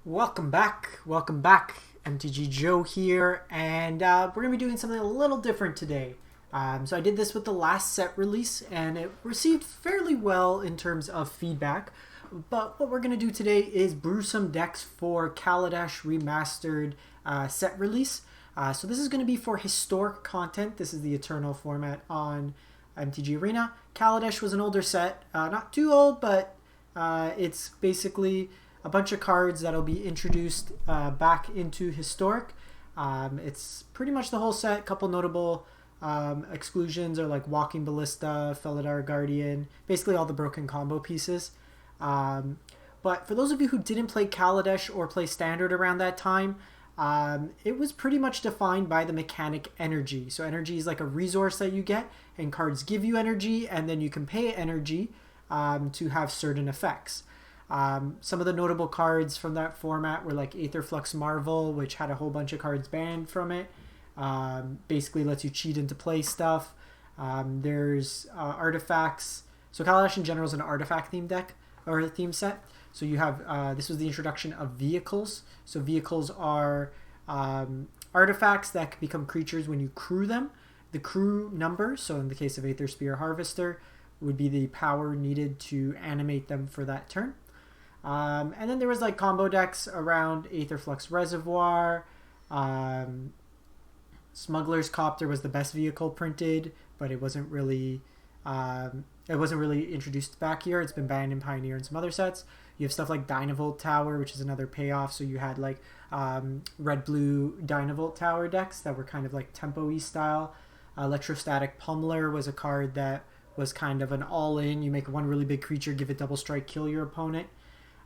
Welcome back, MTG Joe here, and we're going to be doing something a little different today. So I did this with the last set release, and it received fairly well in terms of feedback, but what we're going to do today is brew some decks for Kaladesh Remastered set release. So this is going to be for historic content. This is the Eternal format on MTG Arena. Kaladesh was an older set, not too old, but it's basically a bunch of cards that'll be introduced back into Historic. It's pretty much the whole set. A couple notable exclusions are like Walking Ballista, Felidar Guardian, basically all the broken combo pieces. But for those of you who didn't play Kaladesh or play Standard around that time, it was pretty much defined by the mechanic energy. So energy is like a resource that you get, and cards give you energy, and then you can pay energy to have certain effects. Some of the notable cards from that format were like Aetherflux Marvel, which had a whole bunch of cards banned from it. Basically lets you cheat into play stuff. There's artifacts. So Kaladesh in general is an artifact theme deck or theme set. So you have this was the introduction of vehicles. So vehicles are artifacts that can become creatures when you crew them. The crew number, so in the case of Aether Spear Harvester, would be the power needed to animate them for that turn. And then there was like combo decks around Aetherflux Reservoir. Smuggler's Copter was the best vehicle printed, but it wasn't really introduced back here. It's been banned in Pioneer and some other sets. You have stuff like Dynavolt Tower, which is another payoff. So you had like red-blue Dynavolt Tower decks that were kind of like tempo-y style. Electrostatic Pummeler was a card that was kind of an all-in. You make one really big creature, give it double strike, kill your opponent.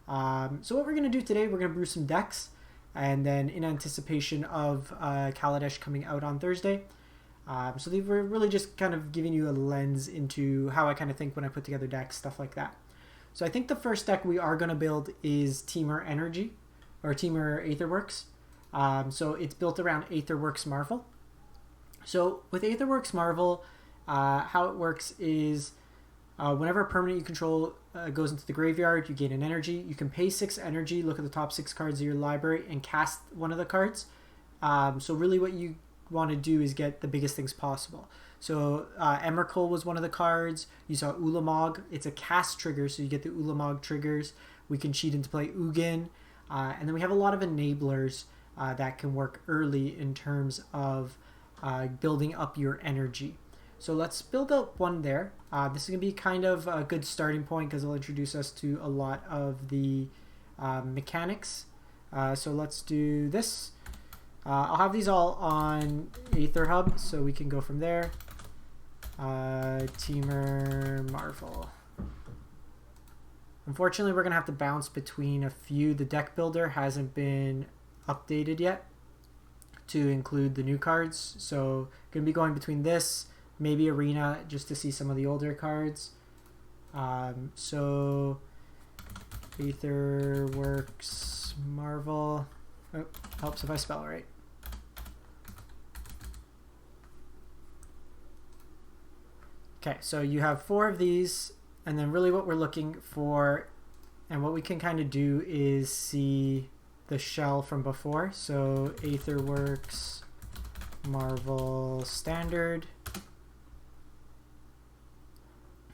So what we're going to do today, we're going to brew some decks, and then in anticipation of Kaladesh coming out on Thursday. So they were really just kind of giving you a lens into how I kind of think when I put together decks, stuff like that. So I think the first deck we are going to build is Temur Energy, or Temur Aetherworks. So it's built around Aetherworks Marvel. So with Aetherworks Marvel, how it works is whenever a permanent you control goes into the graveyard, you gain an energy. You can pay 6 energy, look at the top 6 cards of your library, and cast one of the cards. So really what you want to do is get the biggest things possible. So Emrakul was one of the cards. You saw Ulamog. It's a cast trigger, so you get the Ulamog triggers. We can cheat into play Ugin. And then we have a lot of enablers that can work early in terms of building up your energy. So let's build up one there. This is going to be kind of a good starting point because it'll introduce us to a lot of the mechanics. So let's do this. I'll have these all on Aether Hub so we can go from there. Temur Marvel. Unfortunately, we're going to have to bounce between a few. The deck builder hasn't been updated yet to include the new cards. So going to be going between this, maybe Arena, just to see some of the older cards. So Aetherworks Marvel. Oh, helps if I spell right. Okay, so you have 4 of these, and then really what we're looking for, and what we can kind of do is see the shell from before. So Aetherworks Marvel Standard.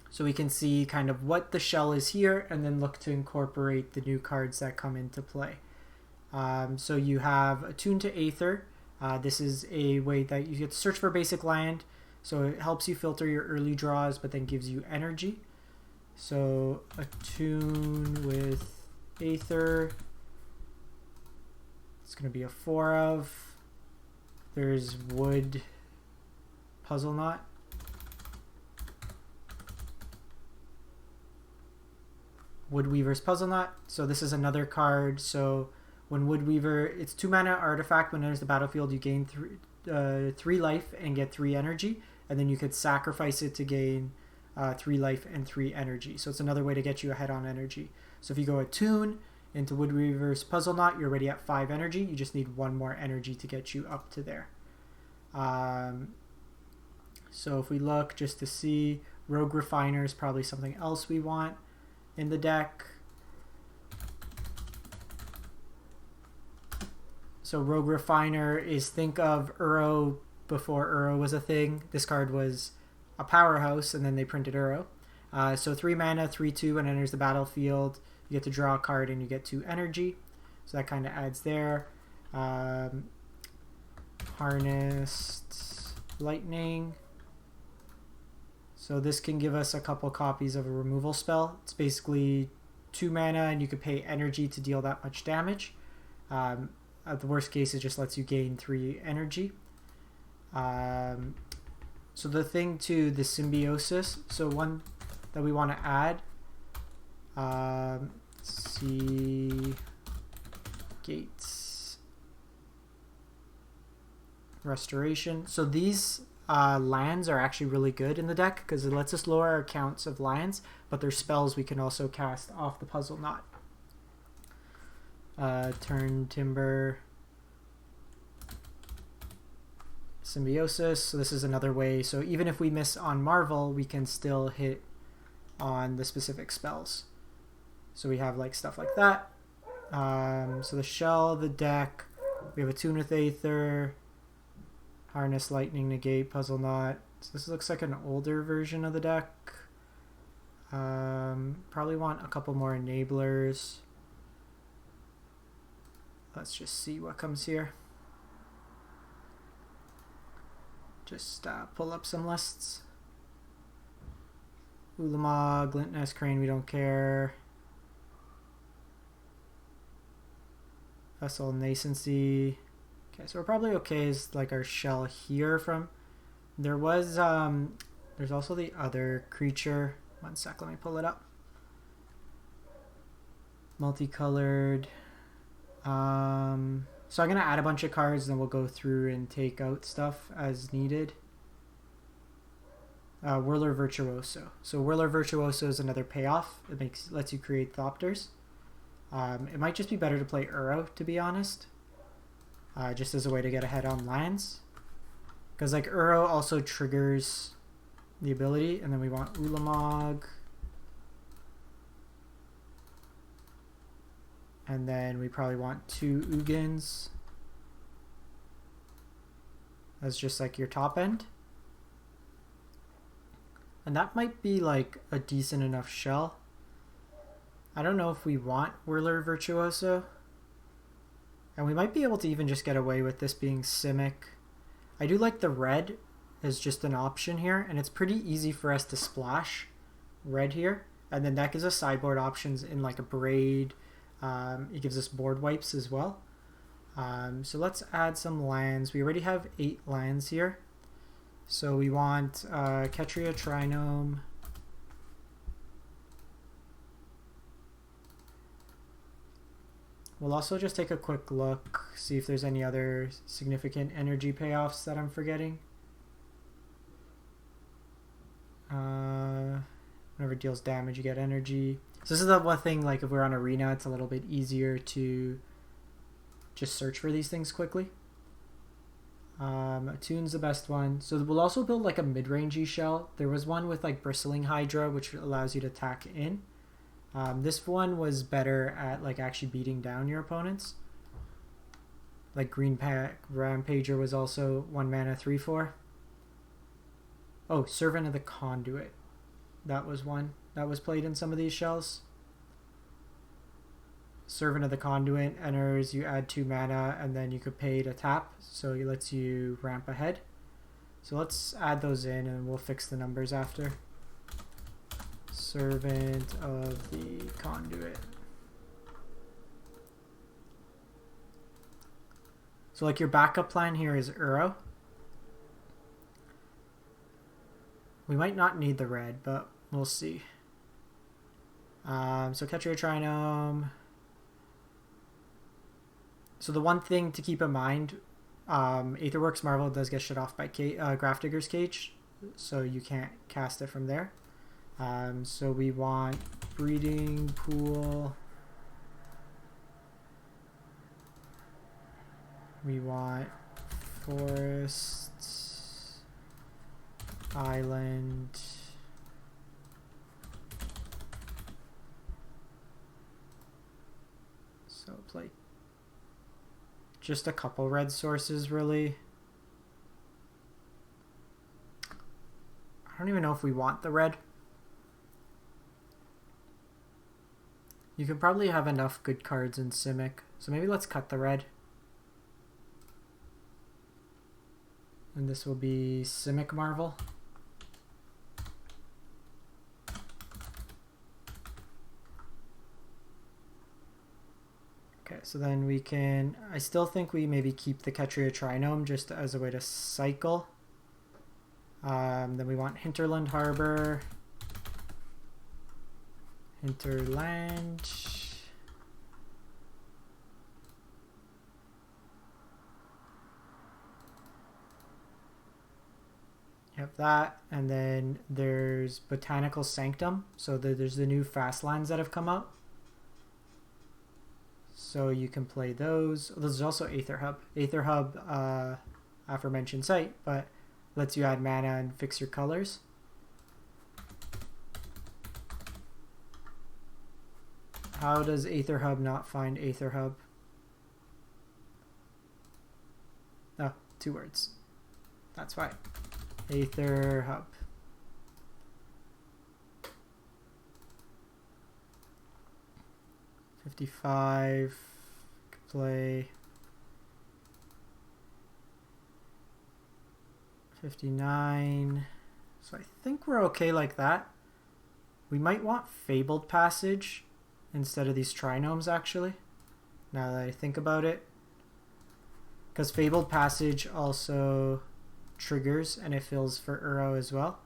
So we can see kind of what the shell is here, and then look to incorporate the new cards that come into play. So you have Attune to Aether. This is a way that you get to search for basic land. So it helps you filter your early draws, but then gives you energy. So Attune with Aether. It's going to be a 4 of. There's Wood Puzzle Knot. Woodweaver's Puzzle Knot. So this is another card. So when Woodweaver, it's 2 mana artifact. When it enters the battlefield, you gain 3 life and get 3 energy. And then you could sacrifice it to gain 3 life and 3 energy. So it's another way to get you ahead on energy. So if you go Attune into Woodweaver's Puzzle Knot, you're already at 5 energy. You just need 1 more energy to get you up to there. So if we look just to see, Rogue Refiner is probably something else we want in the deck. So Rogue Refiner is, think of Uro before Uro was a thing. This card was a powerhouse, and then they printed Uro. So 3 mana, 3/2, and enters the battlefield. You get to draw a card, and you get 2 energy. So that kind of adds there. Harnessed Lightning. So this can give us a couple copies of a removal spell. It's basically 2 mana, and you could pay energy to deal that much damage. At the worst case, it just lets you gain 3 energy. So the thing to the Symbiosis, so one that we want to add, see Gates Restoration. So these lands are actually really good in the deck because it lets us lower our counts of lands, but their spells we can also cast off the Puzzle Knot. Turn Timber, Symbiosis. So this is another way. So even if we miss on Marvel, we can still hit on the specific spells. So we have like stuff like that. So the shell, the deck, we have a Tune with Aether, Harness Lightning, Negate, Puzzle Knot. So this looks like an older version of the deck. Probably want a couple more enablers. Let's just see what comes here. Just pull up some lists. Ulamog, Glintnest, Crane, we don't care. Vessel, Nascency. Okay, so we're probably okay as like our shell here from... There was, there's also the other creature. One sec, let me pull it up. Multicolored. So I'm going to add a bunch of cards and then we'll go through and take out stuff as needed. Whirler Virtuoso. So Whirler Virtuoso is another payoff. It lets you create Thopters. It might just be better to play Uro, to be honest. Just as a way to get ahead on lands. Because like Uro also triggers the ability. And then we want Ulamog. And then we probably want 2 Ugins as just like your top end. And that might be like a decent enough shell. I don't know if we want Whirler Virtuoso. And we might be able to even just get away with this being Simic. I do like the red as just an option here. And it's pretty easy for us to splash red here. And then that gives us sideboard options in like a Braid. It gives us board wipes as well. So let's add some lands. We already have 8 lands here. So we want Ketria Trinome. We'll also just take a quick look, see if there's any other significant energy payoffs that I'm forgetting. Whenever it deals damage, you get energy. So this is the one thing, like if we're on Arena, it's a little bit easier to just search for these things quickly. Attune's the best one. So we'll also build like a mid-rangey shell. There was one with like Bristling Hydra, which allows you to attack in. This one was better at like actually beating down your opponents. Like Green Pack Rampager was also 1 mana 3/4. Oh, Servant of the Conduit. That was one that was played in some of these shells. Servant of the Conduit enters, you add 2 mana, and then you could pay to tap, so it lets you ramp ahead. So let's add those in and we'll fix the numbers after. Servant of the Conduit. So like your backup plan here is Uro. We might not need the red, but we'll see. So Ketria Trinome. So the one thing to keep in mind, Aetherworks Marvel does get shut off by Grafdigger's Cage, so you can't cast it from there. So we want Breeding Pool. We want Forest, Island. So play just a couple red sources, really. I don't even know if we want the red. You can probably have enough good cards in Simic, so maybe let's cut the red. And this will be Simic Marvel. Okay, so then we can... I still think we maybe keep the Ketria Trinome just as a way to cycle. Then we want Hinterland Harbor. Hinterland. You have that, and then there's Botanical Sanctum. So there's the new fast lines that have come out. So you can play those. There's also Aether Hub. Aether Hub, aforementioned site, but lets you add mana and fix your colors. How does Aether Hub not find Aether Hub? Oh, 2 words. That's why. Aether Hub. $55. Play. 59. So I think we're okay like that. We might want Fabled Passage instead of these Trinomes, actually, now that I think about it. Because Fabled Passage also triggers and it fills for Uro as well.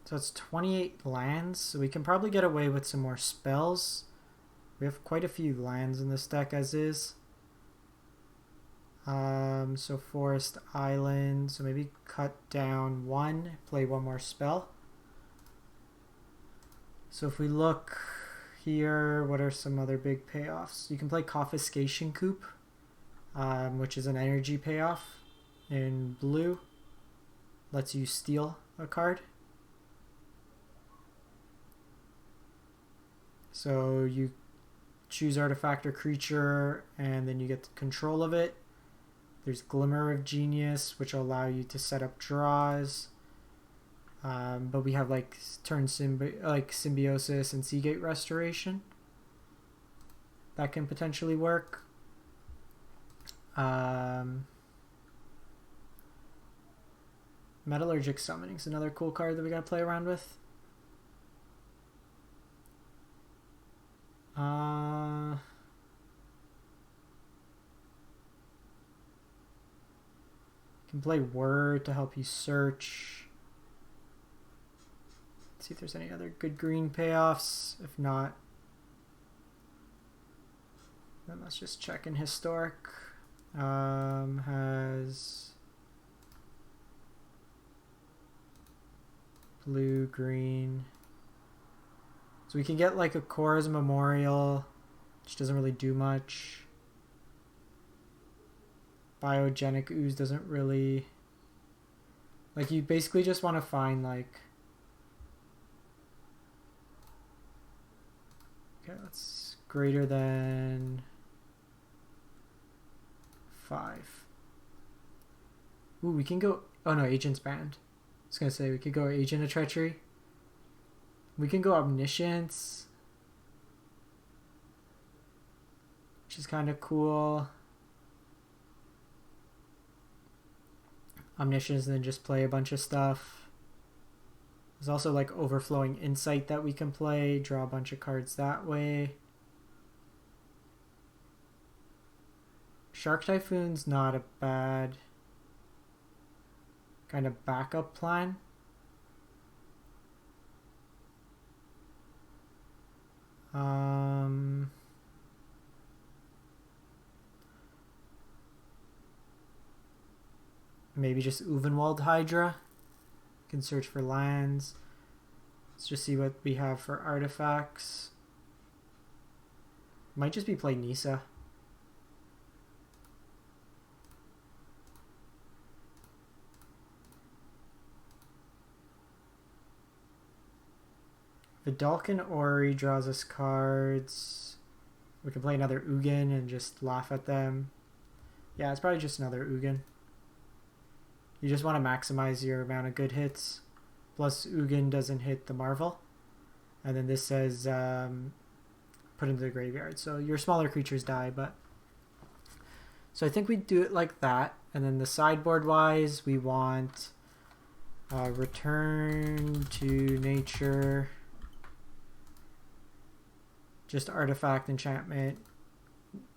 So it's 28 lands, so we can probably get away with some more spells. We have quite a few lands in this deck as is. So Forest Island, so maybe cut down 1, play 1 more spell. So if we look here, what are some other big payoffs? You can play Confiscation Coup, which is an energy payoff in blue. Lets you steal a card. So you choose artifact or creature, and then you get control of it. There's Glimmer of Genius, which will allow you to set up draws. But we have like Symbiosis and Seagate Restoration. That can potentially work. Metallurgic Summoning is another cool card that we gotta play around with. Can play Word to help you search. Let's see if there's any other good green payoffs. If not, then let's just check in Historic. Has blue, green. So we can get like a Korra's Memorial, which doesn't really do much. Biogenic Ooze doesn't really... Like, you basically just want to find like... Okay, that's greater than 5. Ooh, we can go... Oh no, Agent's banned. I was going to say, we could go Agent of Treachery. We can go Omniscience, which is kind of cool. Omniscience, and then just play a bunch of stuff. There's also like Overflowing Insight that we can play, draw a bunch of cards that way. Shark Typhoon's not a bad kind of backup plan. Maybe just Uvenwald Hydra. Can search for lands. Let's just see what we have for artifacts. Might just be play Nissa. Vidalcan Ori draws us cards. We can play another Ugin and just laugh at them. Yeah, it's probably just another Ugin. You just want to maximize your amount of good hits. Plus, Ugin doesn't hit the Marvel. And then this says put into the graveyard. So your smaller creatures die, but... So I think we do it like that. And then the sideboard-wise, we want return to nature. Just artifact, enchantment.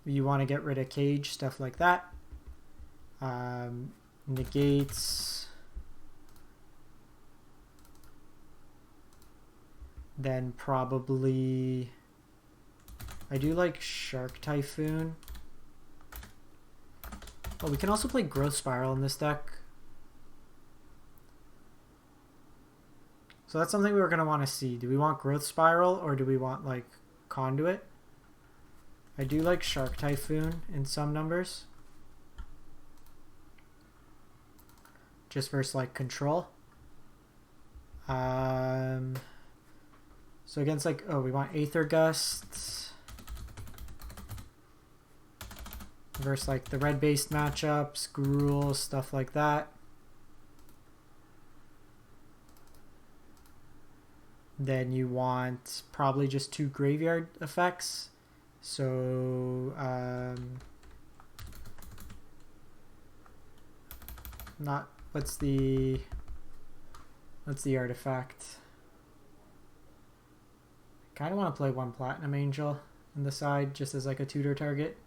You want to get rid of cage, stuff like that. Negates. Then probably... I do like Shark Typhoon. Oh, we can also play Growth Spiral in this deck. So that's something we were going to want to see. Do we want Growth Spiral or do we want like Conduit? I do like Shark Typhoon in some numbers. Just versus like Control. So against like, oh, we want Aether Gust. Versus like the red based matchups, Gruul, stuff like that. Then you want probably just 2 graveyard effects. So not what's the artifact? I kind of want to play 1 Platinum Angel on the side just as like a tutor target.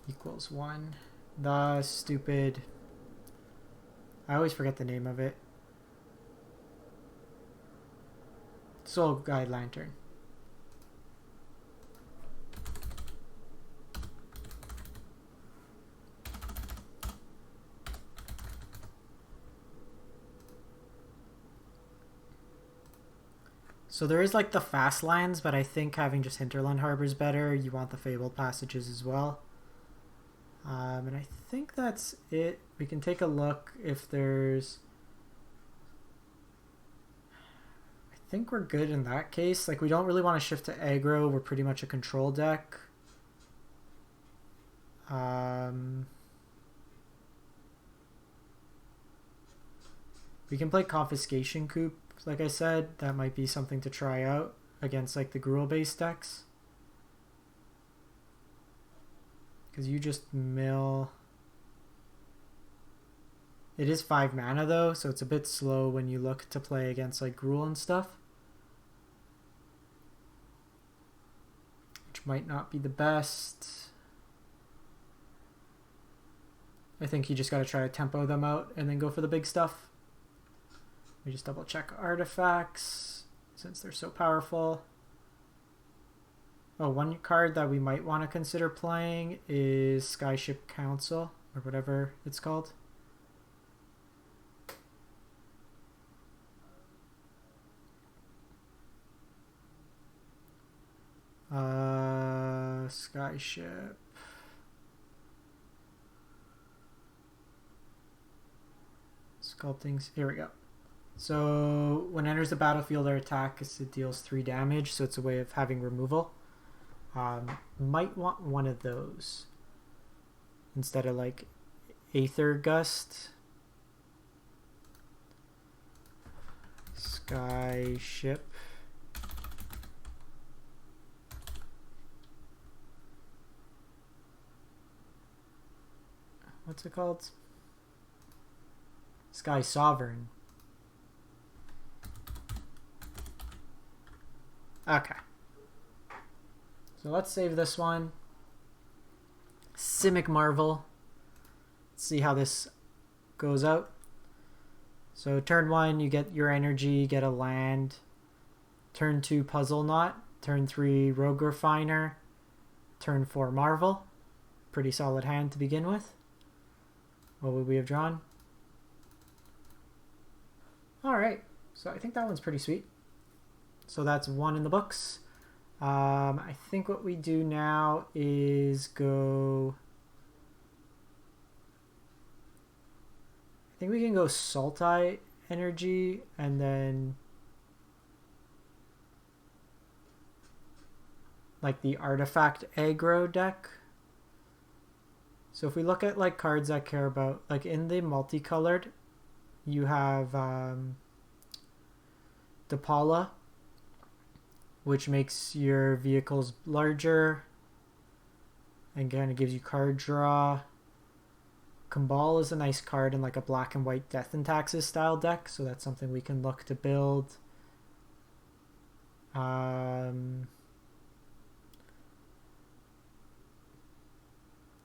Equals 1. The stupid... I always forget the name of it. Soul Guide Lantern. So there is like the fast lands, but I think having just Hinterland Harbor is better. You want the Fabled Passages as well. And I think that's it. We can take a look if there's... I think we're good in that case. Like, we don't really want to shift to aggro. We're pretty much a control deck. We can play Confiscation Coup. Like I said, that might be something to try out against like the Gruul based decks. Because you just mill... It is 5 mana though, so it's a bit slow when you look to play against like Gruul and stuff. Which might not be the best. I think you just got to try to tempo them out and then go for the big stuff. We just double check artifacts since they're so powerful. Oh, one card that we might want to consider playing is Skyship Council, or whatever it's called. Skyship. Sculpting. Here we go. So when it enters the battlefield, our attack it deals 3 damage, so it's a way of having removal. Might want one of those instead of like Aether Gust. Skyship. What's it called? Sky Sovereign. Okay. So let's save this one. Simic Marvel. Let's see how this goes out. So turn 1, you get your energy, get a land. Turn 2, Puzzle Knot. Turn 3, Rogue Refiner. Turn 4, Marvel. Pretty solid hand to begin with. What would we have drawn? Alright, so I think that one's pretty sweet. So that's 1 in the books. I think what we do now is go... I think we can go Sultai energy and then like the artifact aggro deck. So if we look at like cards I care about, like in the multicolored, you have Depala, which makes your vehicles larger and kind of gives you card draw. Kambal is a nice card in like a black and white Death and Taxes style deck, so that's something we can look to build.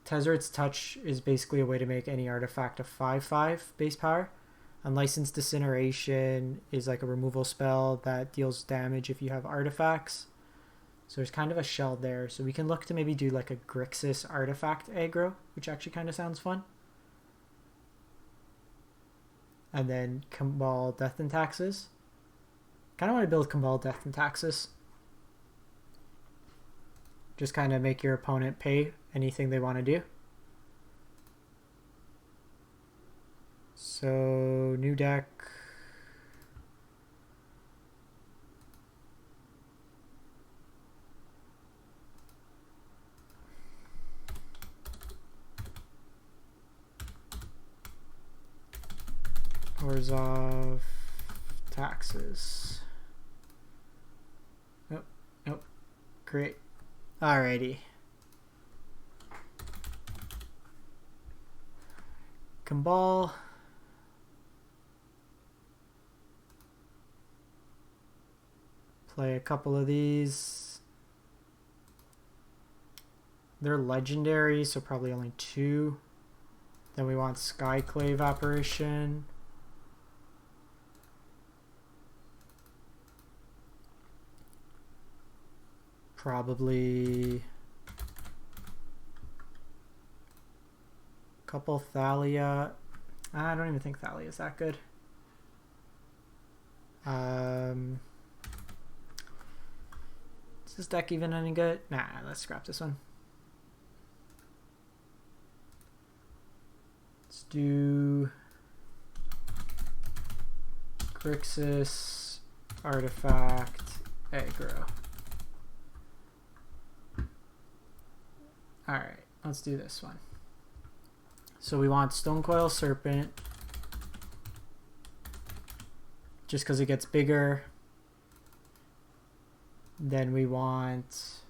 Tezzeret's Touch is basically a way to make any artifact a 5/5 base power. Unlicensed Disintegration is like a removal spell that deals damage if you have artifacts. So there's kind of a shell there. So we can look to maybe do like a Grixis Artifact aggro, which actually kind of sounds fun. And then Kambal Death and Taxes. Kind of want to build Kambal Death and Taxes. Just kind of make your opponent pay anything they want to do. So, new deck. Orzhov Taxes. Nope. Great. Alrighty. Kambal. Play a couple of these. They're legendary, so probably only 2. Then we want Skyclave Apparition. Probably a couple Thalia. I don't even think Thalia is that good. Is this deck even any good? Nah, let's scrap this one. Let's do Grixis Artifact aggro. Alright, let's do this one. So we want Stonecoil Serpent, just because it gets bigger. Then we want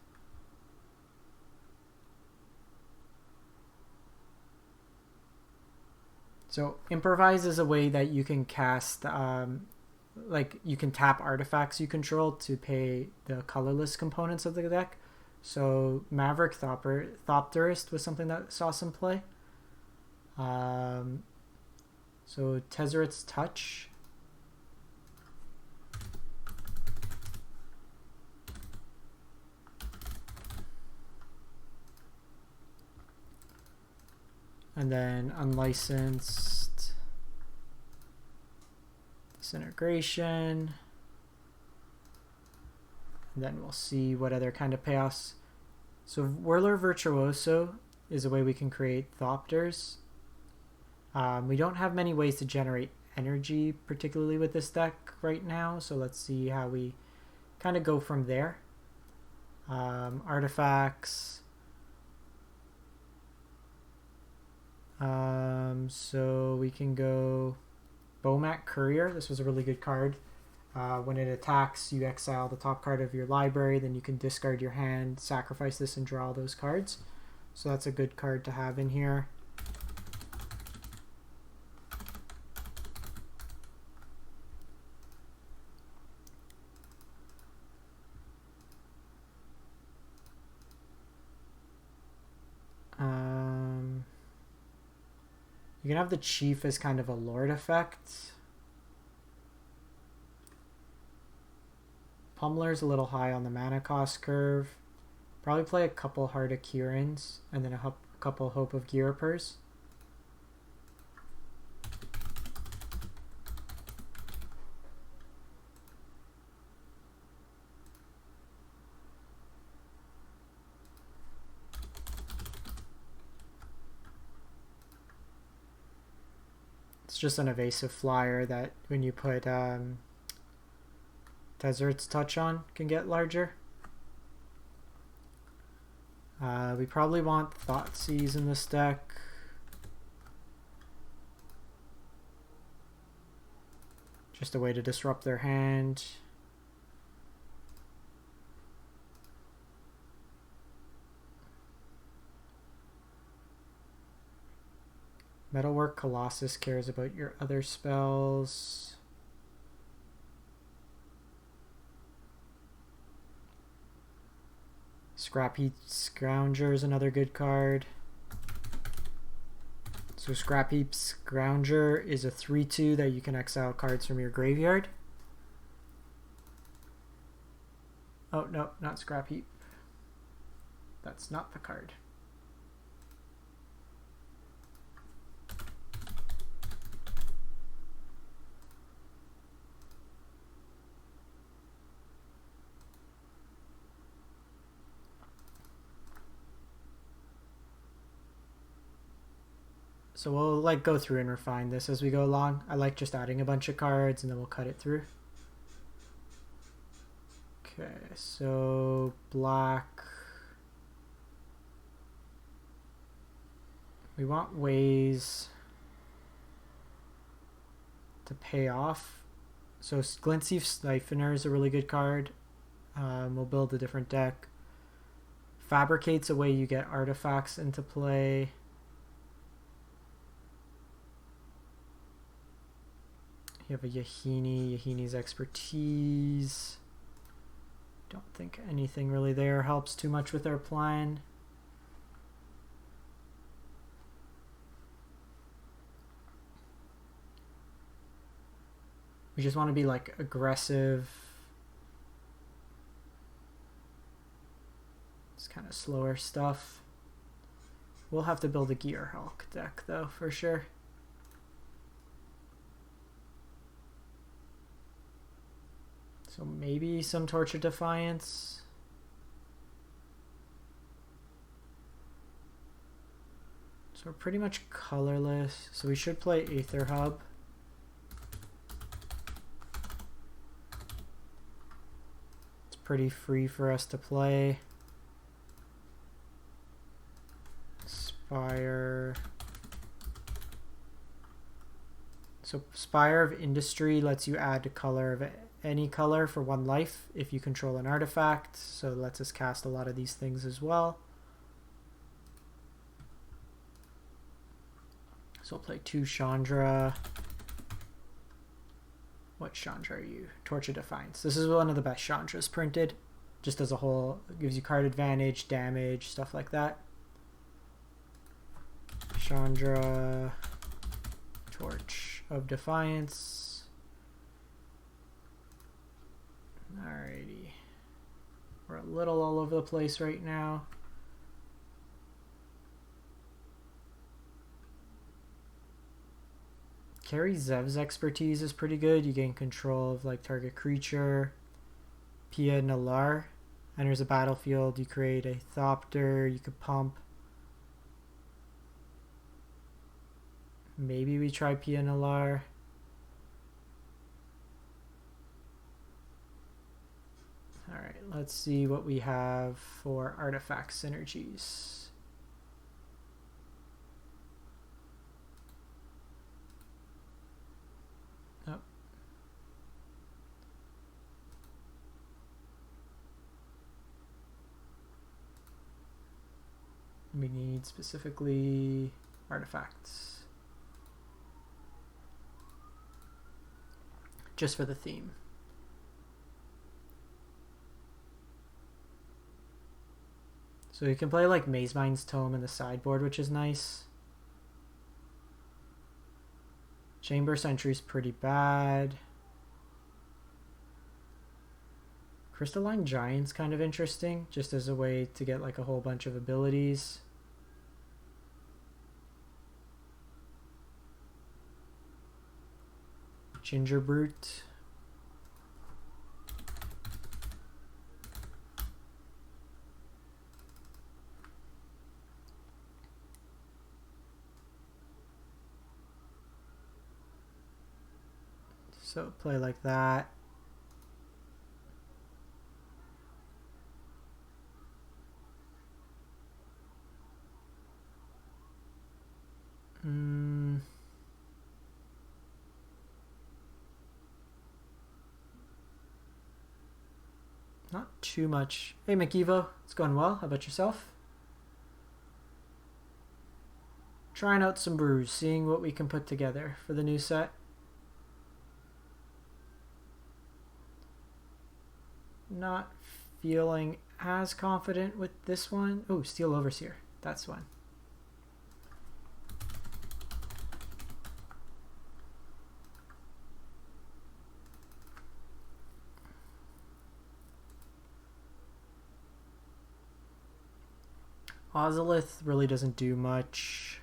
so Improvise is a way that you can cast like you can tap artifacts you control to pay the colorless components of the deck. So Maverick Thopterist was something that saw some play. So Tezzeret's Touch. And then Unlicensed Disintegration. And then we'll see what other kind of payoffs. So Whirler Virtuoso is a way we can create Thopters. We don't have many ways to generate energy, particularly with this deck right now. So let's see how we kind of go from there. Artifacts. So we can go Bomat Courier. This was a really good card. When it attacks, you exile the top card of your library, then you can discard your hand, sacrifice this, and draw those cards. So that's a good card to have in here. You can have the Chief as kind of a Lord effect. Pummeler's a little high on the mana cost curve. Probably play a couple Heart of Kirans and then a couple Hope of Girapers. It's just an evasive flyer that when you put Desert's Touch on can get larger. We probably want Thoughtseize in this deck. Just a way to disrupt their hand. Metalwork Colossus cares about your other spells. Scrappy Scrounger is another good card. So Scrappy Scrounger is a 3/2 that you can exile cards from your graveyard. Oh, no, not Scrap Heap. That's not the card. So we'll like go through and refine this as we go along. I like just adding a bunch of cards and then we'll cut it through. Okay, so black. We want ways to pay off. So Glintseef Siphoner is a really good card. We'll build a different deck. Fabricate's a way you get artifacts into play. You have a Yahini. Yahini's Expertise. Don't think anything really there helps too much with our plan. We just want to be like aggressive. It's kind of slower stuff. We'll have to build a Gear Hulk deck though, for sure. So maybe some Torch of Defiance. So we're pretty much colorless. So we should play Aether Hub. It's pretty free for us to play. Spire. So Spire of Industry lets you add a color of any color for 1 life if you control an artifact, so it lets us cast a lot of these things as well. So we'll play 2 Chandra. What Chandra are you? Torch of Defiance. This is one of the best Chandras printed, just as a whole. It gives you card advantage, damage, stuff like that. Chandra, Torch of Defiance. Alrighty. We're a little all over the place right now. Carry Zev's Expertise is pretty good. You gain control of like target creature. Pia Nalar enters a battlefield. You create a Thopter. You could pump. Maybe we try Pia Nalar. Alright, let's see what we have for artifact synergies. Oh. We need specifically artifacts. Just for the theme. So you can play like Mazemind's Tome in the sideboard, which is nice. Chamber Sentry's pretty bad. Crystalline Giant's kind of interesting, just as a way to get like a whole bunch of abilities. Ginger Brute. So play like that. Not too much. Hey, McEvo, it's going well. How about yourself? Trying out some brews, seeing what we can put together for the new set. Not feeling as confident with this one. Oh, Steel Overseer. That's one. Ozolith really doesn't do much.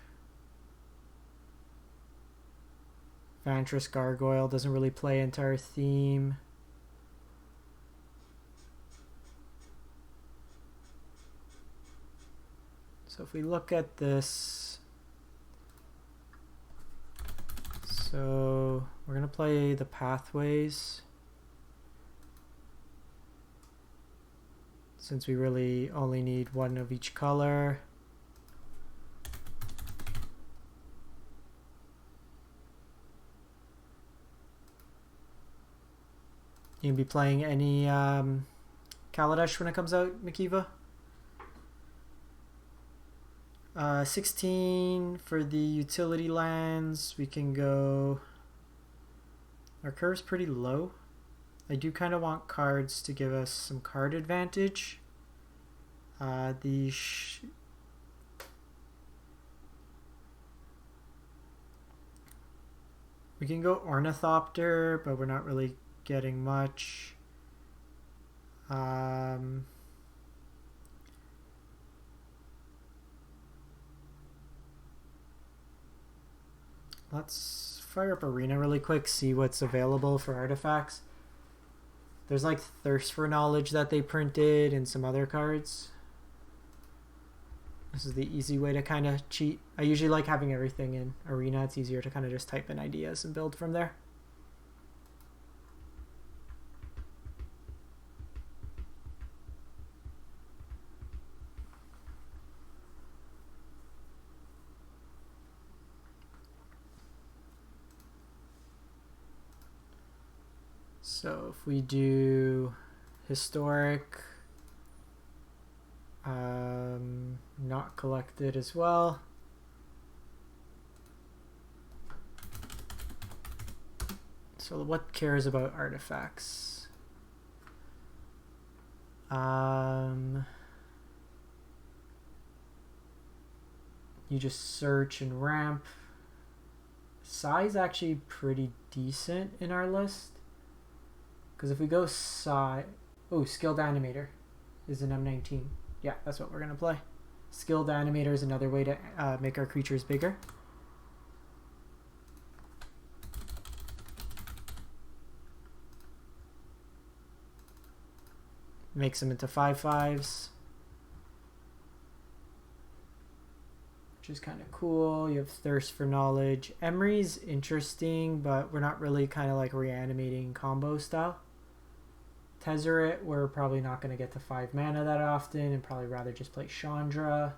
Vantress Gargoyle doesn't really play into our theme. So if we look at this, so we're going to play the Pathways. Since we really only need one of each color. You can be playing any Kaladesh when it comes out, Mikiva. 16 for the utility lands. We can go... Our curve's pretty low. I do kind of want cards to give us some card advantage. We can go Ornithopter, but we're not really getting much. Let's fire up Arena really quick, see what's available for artifacts. There's like Thirst for Knowledge that they printed and some other cards. This is the easy way to kind of cheat. I usually like having everything in Arena. It's easier to kind of just type in ideas and build from there. So if we do historic, not collected as well. So what cares about artifacts? You just search and ramp. Size actually pretty decent in our list. Because if we go size... Oh, Skilled Animator is an M19. Yeah, that's what we're going to play. Skilled Animator is another way to make our creatures bigger. Makes them into 5/5s. Which is kind of cool. You have Thirst for Knowledge. Emery's interesting, but we're not really kind of like reanimating combo style. Tezzeret, we're probably not going to get to 5 mana that often and probably rather just play Chandra.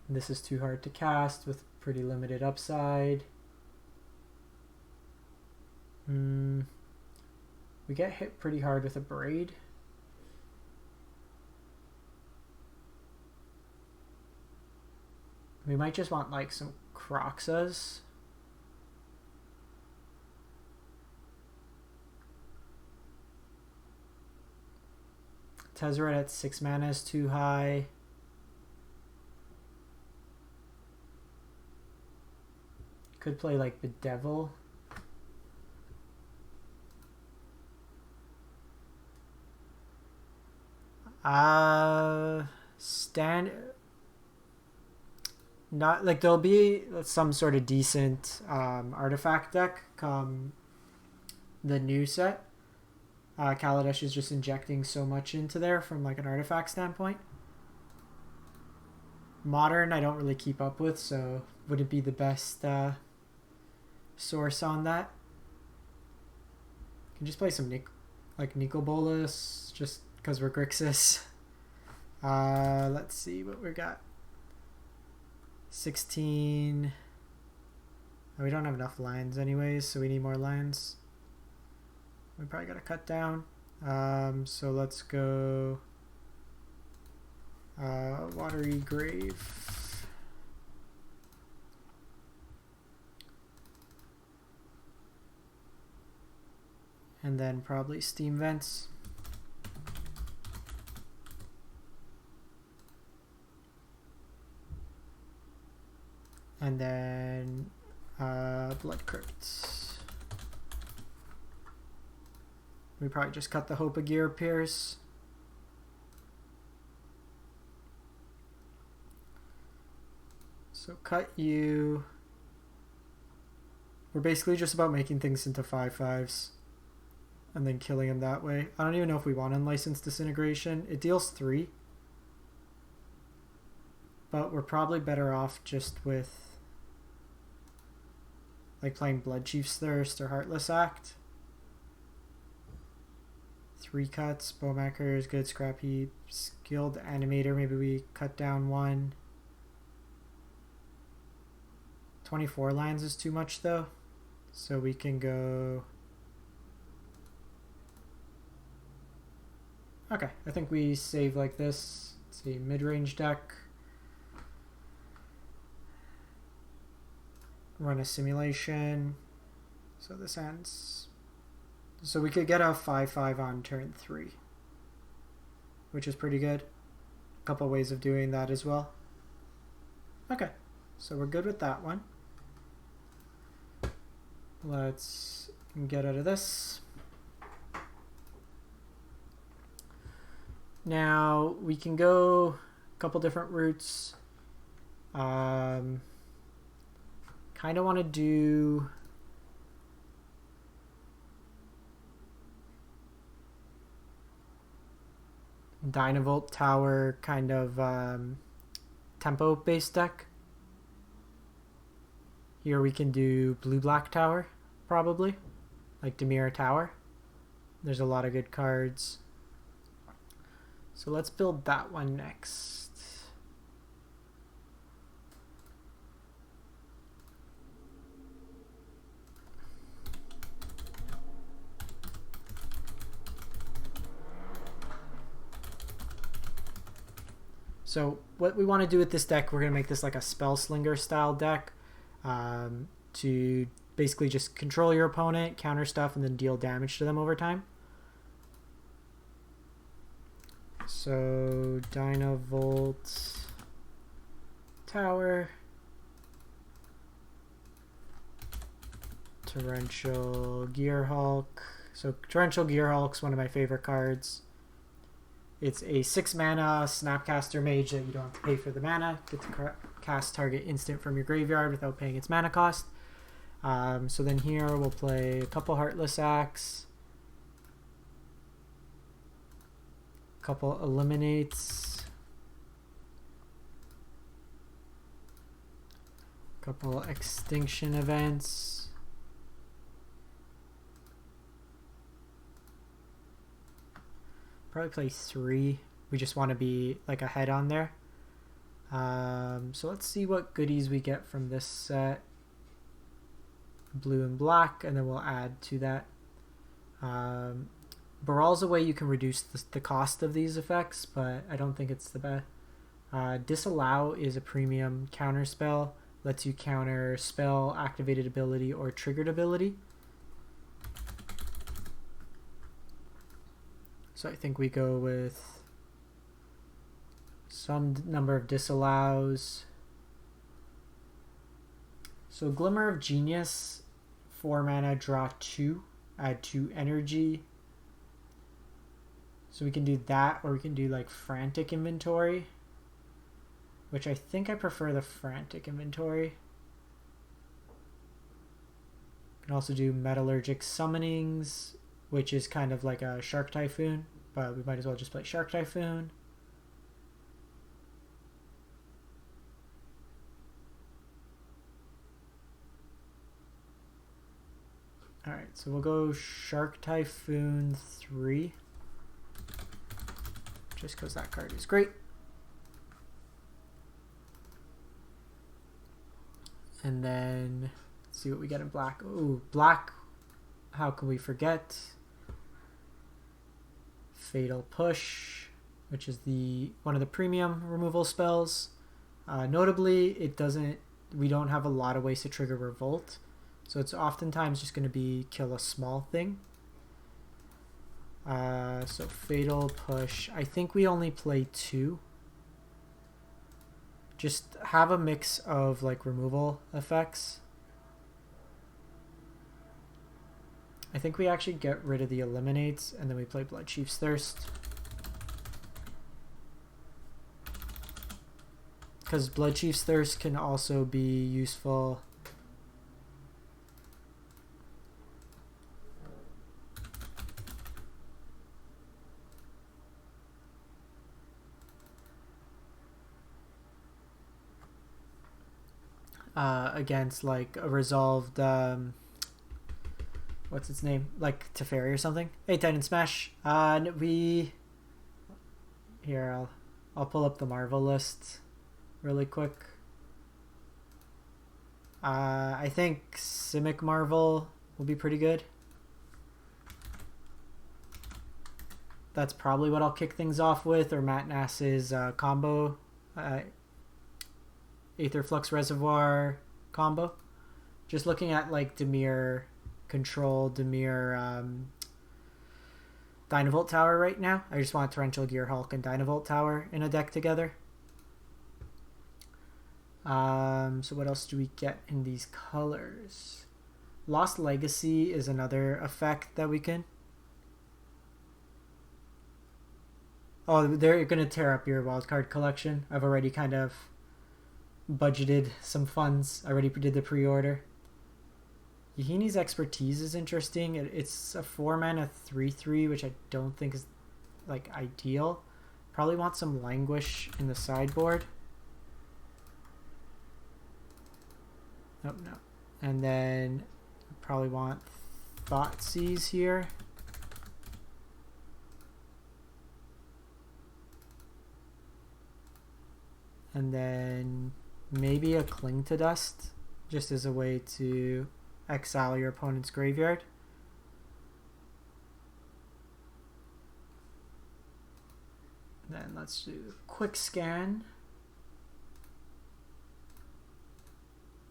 This is too hard to cast with pretty limited upside. We get hit pretty hard with a Braid. We might just want like some Croxas. Tezzeret at 6 mana is too high. Could play like Bedevil. Not like there'll be some sort of decent artifact deck come the new set. Kaladesh is just injecting so much into there from like an artifact standpoint. Modern I don't really keep up with, so wouldn't be the best source on that. Can just play some Nicol Bolas just because we're Grixis. Let's see what we got. 16. We don't have enough lands anyways, so we need more lands. We probably got to cut down. So let's go Watery Grave. And then probably Steam Vents. And then Blood Crypt. We probably just cut the Hope of Gear Pierce. So cut you. We're basically just about making things into 5/5s and then killing them that way. I don't even know if we want Unlicensed Disintegration. It deals 3. But we're probably better off just with like playing Blood Chief's Thirst or Heartless Act. 3 cuts. Bowmaker is good. Scrap Heap. Skilled Animator. Maybe we cut down 1. 24 lands is too much though. So we can go... Okay, I think we save like this. Let's see, mid-range deck. Run a simulation. So this ends. So we could get a 5/5 on turn 3, which is pretty good. A couple ways of doing that as well. Okay, so we're good with that one. Let's get out of this. Now we can go a couple different routes. Kind of want to do Dynavolt Tower kind of tempo based deck. Here we can do blue-black tower, probably. Like Dimir Tower. There's a lot of good cards. So let's build that one next. So what we want to do with this deck, we're going to make this like a Spellslinger style deck. To basically just control your opponent, counter stuff, and then deal damage to them over time. So Dynavolt Tower, Torrential Gearhulk. So Torrential Gearhulk's one of my favorite cards. It's a 6 mana Snapcaster Mage that you don't have to pay for the mana. Get to cast target instant from your graveyard without paying its mana cost. So then here we'll play a couple Heartless Acts, a couple Eliminates, a couple Extinction Events, probably play 3. We just want to be like ahead on there. So let's see what goodies we get from this set. Blue and black, and then we'll add to that. Baral's a way you can reduce the cost of these effects, but I don't think it's the best. Disallow is a premium counter spell. Lets you counter spell, activated ability, or triggered ability. So I think we go with some number of disallows. So Glimmer of Genius, 4 mana, draw 2, add 2 energy. So we can do that, or we can do like Frantic Inventory, which I think I prefer the Frantic Inventory. We can also do Metallurgic Summonings, which is kind of like a Shark Typhoon, but we might as well just play Shark Typhoon. Alright, so we'll go Shark Typhoon 3. Just because that card is great. And then, let's see what we get in black. Ooh, black. How can we forget? Fatal Push, which is one of the premium removal spells. Notably, we don't have a lot of ways to trigger Revolt. So it's oftentimes just going to be kill a small thing. So Fatal Push. I think we only play 2. Just have a mix of like removal effects. I think we actually get rid of the Eliminates and then we play Blood Chief's Thirst. Because Blood Chief's Thirst can also be useful. Against like a resolved what's its name, like Teferi or something. Hey, Titan Smash. I'll pull up the Marvel list really quick. I think Simic Marvel will be pretty good. That's probably what I'll kick things off with, or Matt Nass's combo. Aether Flux Reservoir combo. Just looking at like Dimir Control, Dimir Dynavolt Tower right now. I just want Torrential Gearhulk and Dynavolt Tower in a deck together. So what else do we get in these colors? Lost Legacy is another effect that we can. Oh, they're going to tear up your wildcard collection. I've already kind of budgeted some funds. I already did the pre-order. Yahini's Expertise is interesting. It's a 4-mana 3/3, which I don't think is like ideal. Probably want some Languish in the sideboard. Nope, no. And then probably want Thoughtseize here. And then maybe a Cling to Dust, just as a way to exile your opponent's graveyard. Then let's do a quick scan.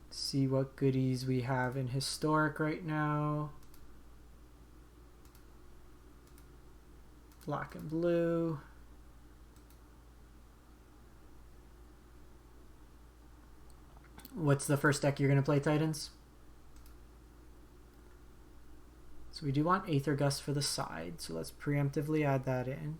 See what goodies we have in Historic right now. Black and blue. What's the first deck you're going to play, Titans? So we do want Aether Gust for the side, so let's preemptively add that in.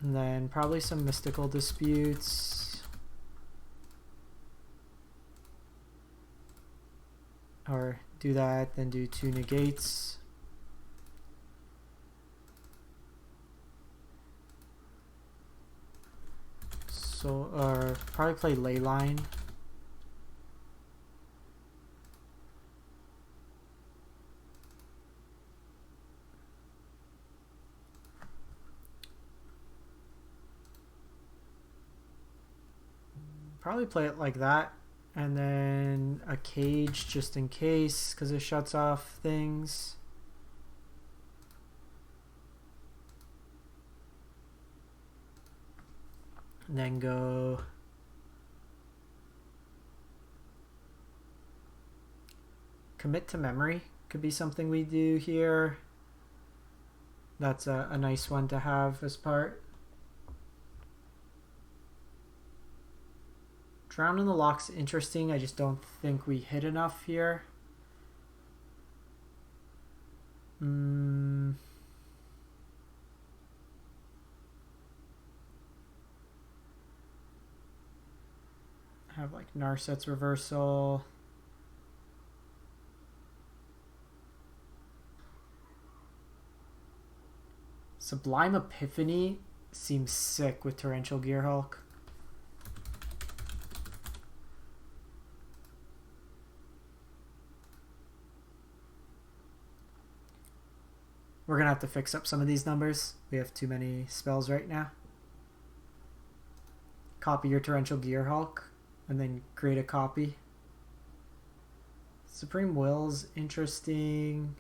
And then probably some Mystical Disputes. Or do that, then do 2 negates. So, or probably play Leyline. Probably play it like that, and then a Cage just in case, because it shuts off things. And then go Commit to Memory. Could be something we do here. That's a nice one to have as part. Drown in the Lock's interesting. I just don't think we hit enough here. Have like Narset's Reversal. Sublime Epiphany seems sick with Torrential Gearhulk. We're going to have to fix up some of these numbers. We have too many spells right now. Copy your Torrential Gearhulk and then create a copy. Supreme Will's interesting.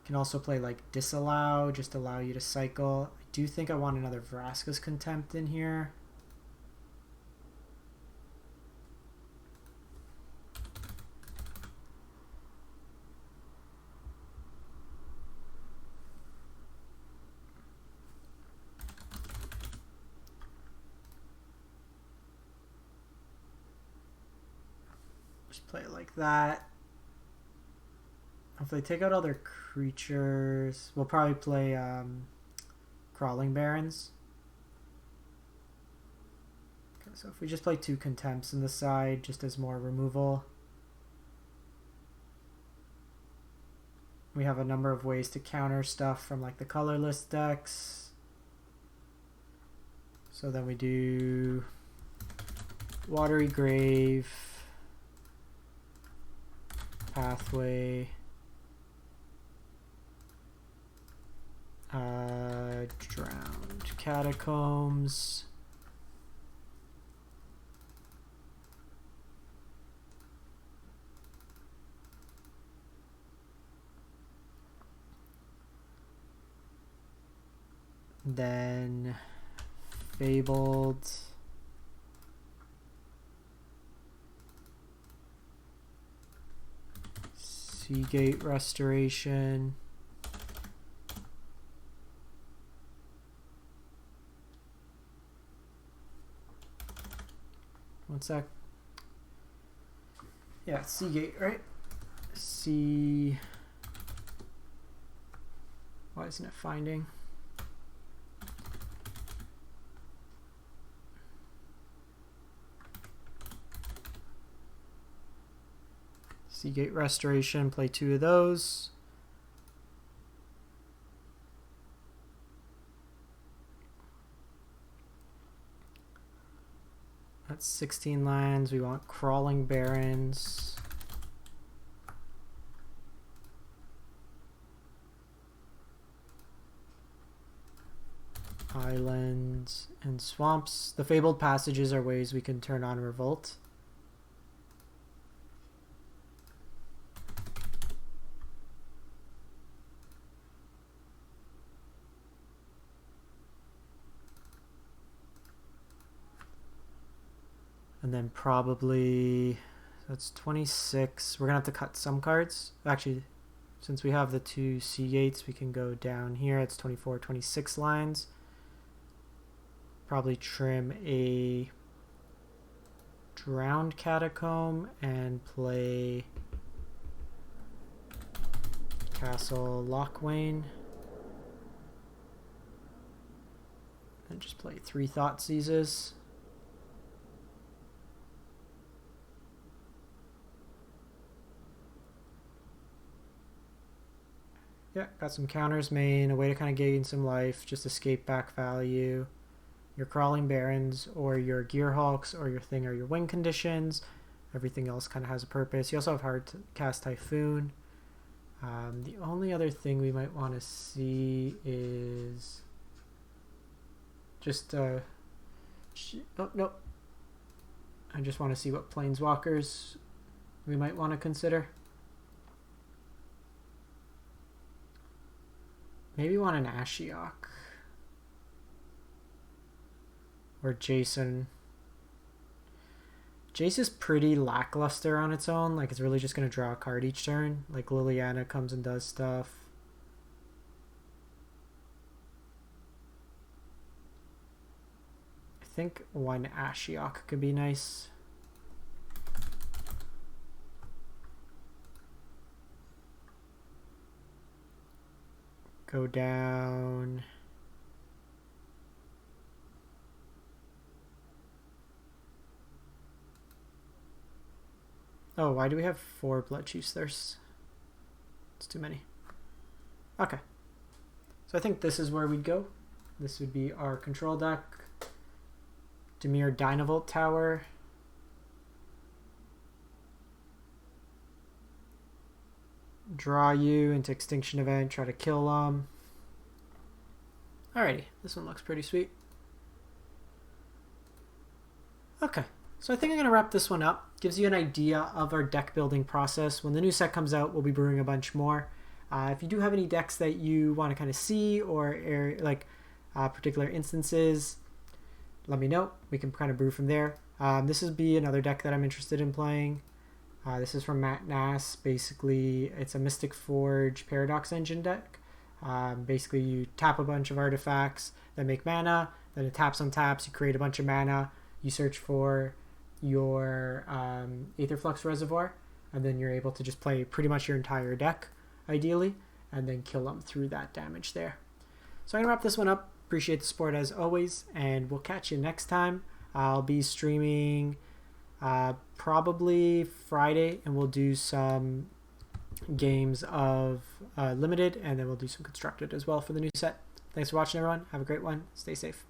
Can also play like Disallow, just allow you to cycle. I do think I want another Vraska's Contempt in here. Just play it like that. If they take out other creatures, we'll probably play Crawling Barrens. Okay, so if we just play 2 Contempts in the side, just as more removal. We have a number of ways to counter stuff from like the colorless decks. So then we do Watery Grave, Pathway, Drowned Catacombs, then Fabled, Seagate Restoration, what's that? Yeah, Seagate, right? Why isn't it finding? Seagate Restoration, play 2 of those. That's 16 lands. We want Crawling Barrens. Islands and swamps. The Fabled Passages are ways we can turn on Revolt. And then probably, that's 26. We're going to have to cut some cards. Actually, since we have the 2 Seagates, we can go down here. It's 24, 26 lines. Probably trim a Drowned Catacomb and play Castle Lochwain. And just play 3 Thoughtseizes. Yeah, got some counters main, a way to kind of gain some life, just escape back value. Your Crawling Barrens or your Gearhulks or your Thing or your Wing conditions. Everything else kind of has a purpose. You also have Hard to Cast Typhoon. The only other thing we might want to see is just oh no. I just want to see what Planeswalkers we might want to consider. Maybe want an Ashiok. Or Jason. Jace is pretty lackluster on its own. Like, it's really just going to draw a card each turn. Like, Liliana comes and does stuff. I think one Ashiok could be nice. Go down. Oh, why do we have 4 Bloodchief's Thirst? It's too many. Okay. So I think this is where we'd go. This would be our control deck. Dimir Dynavolt Tower. draw you into Extinction Event, try to kill them. Alrighty, this one looks pretty sweet. Okay, so I think I'm going to wrap this one up. Gives you an idea of our deck building process. When the new set comes out, we'll be brewing a bunch more. If you do have any decks that you want to kind of see or particular instances, let me know. We can kind of brew from there. This would be another deck that I'm interested in playing. This is from Matt Nass. Basically, it's a Mystic Forge Paradox Engine deck. Basically, you tap a bunch of artifacts that make mana, then it taps on taps, you create a bunch of mana, you search for your Aetherflux Reservoir, and then you're able to just play pretty much your entire deck, ideally, and then kill them through that damage there. So I'm going to wrap this one up. Appreciate the support as always, and we'll catch you next time. I'll be streaming probably Friday, and we'll do some games of Limited, and then we'll do some Constructed as well for the new set. Thanks for watching, everyone. Have a great one. Stay safe.